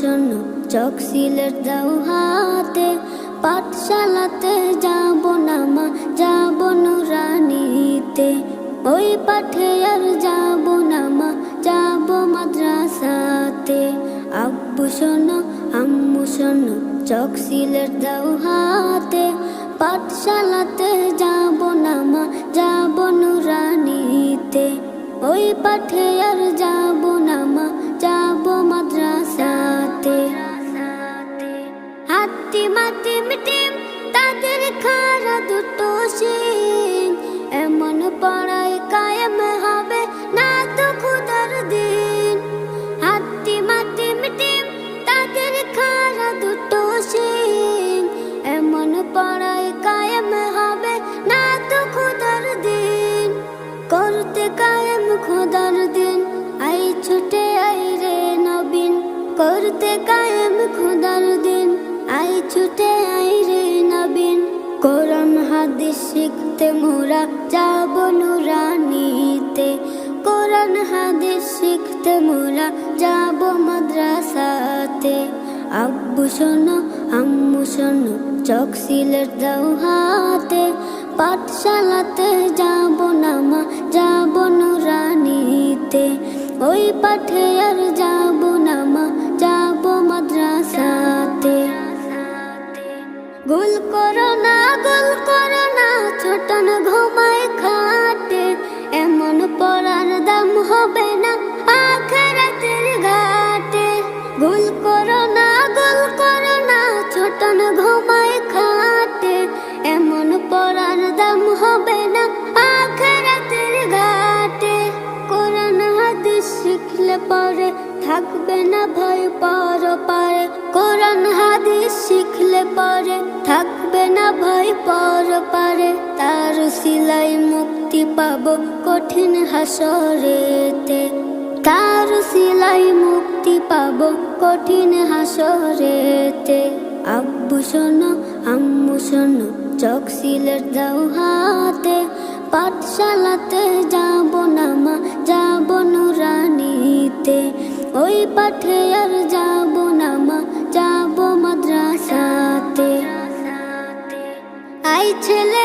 শোন চোখ সিলেট দাও হাতে, পাঠশালাতে যাব না মা, যাব নুরানিতে। ওই পাঠে আর যাব না মা, যাব মাদ্রাসাতে। আব্বু শোনো আম্মু শোনো চোখ সিলেট দাও হাতে, পাঠশালাতে যাব না মা, যাব নুরানিতে। ওই পাঠে আর যাব না মা, যাব মাদ্রাসাতে। হাতিম হাতিম টিম তাদের খাড়া দুটো শিং, এমন পড়ায় কায়েম হবে না তো খুদার দিন। হাতিম হাতিম টিম তাদের খাড়া দুটো শিং, এমন পড়ায় কায়েম হবে না তো খুদার দিন। করতে কায়েম খোদার দিন, আই ছুটে আই রে নবীন। করতে কায়েম খোদার দিন, আই ছুটে আই রে নবীন। কোরআন হাদিস শিখতে মোরা যাব নুরানিতে। কোরআন হাদিস শিখতে মোরা যাব মাদ্রাসাতে। আব্বু শোনো আম্মু শোনো চোখ সিলেট দাও হাতে, পাঠশালাতে যাব না মা, যাব নুরানিতে। ওই পাঠে আর যাব না মা, যাব মাদ্রাসাতে। গোল করো না ছোটন ঘুমায় খাটে, এমন পড়ার দাম হবে না আখিরাতের ঘাটে। গোল করো না ছোটন ঘুমায় খাটে, এমন পড়ার দাম হবে না আখিরাতের ঘাটে। কোরআন হাদিস শিখলে পরে থাকবে না ভয় পরপারে। কোরআন হাদিস শিখলে পরে থাকবে না ভয় পরপারে। তার সিলাই মুক্তি পাবো কঠিন হাসরেতে। তার সিলাই মুক্তি পাবো কঠিন হাসরেতে। আব্বু শোনো আম্মু শোনো চোখ সিলেট দাও হাতে, পাঠশালাতে যাব না মা, যাব নুরানিতে। ওই পাঠে আর যাব না মা, যাব মাদ্রাসাতে। আই ছেলে